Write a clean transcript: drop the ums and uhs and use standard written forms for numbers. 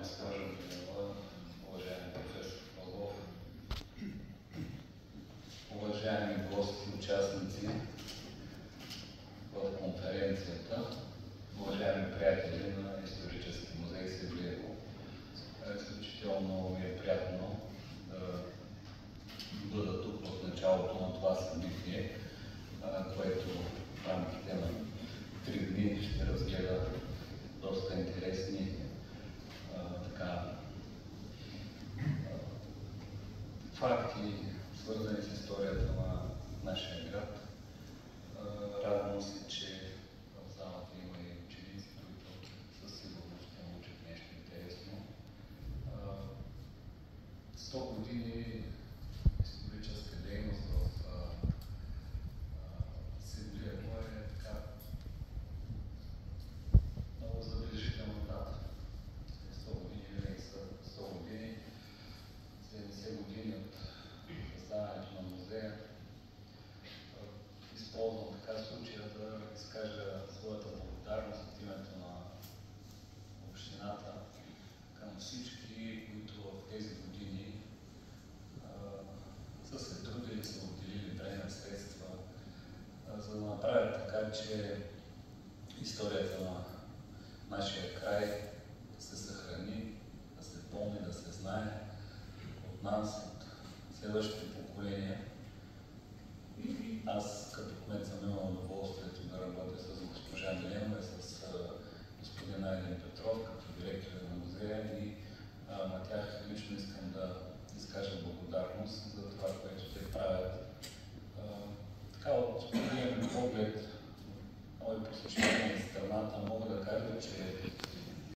госпожо Милева, уважаеми професор Павлов, уважаеми гости, участници в конференцията, уважаеми приятели на Исторически музей Севлиево. Изключително ми е приятно да бъда тук в началото на това събитие, което в рамките на 3 дни ще разгледа доста интересни факти, свързани с историята на нашия град. Радвам се, че в залата има и ученици, които със сигурност ще научат нещо интересно. 100 години историческа дейност в Севлиево е така много забележителна дата. 100 години винаги са 100 години. 70 години от създаването на музея. Използвам така случая да изкажа своята благодарност от името на общината към всички, които в тези години са се трудили, са отделили време, средства, за да направят така, че историята на нашия край да се съхрани, да се помни, да се знае от нас, от следващите поколения. Аз като кмет съм имал удоволствието да работя с госпожа Милева и с господин Найден Петров като директор на музея и на тях лично искам да изкажа благодарност за това, което те правят. Така от един поглед, мои посещения из страната, мога да кажа, че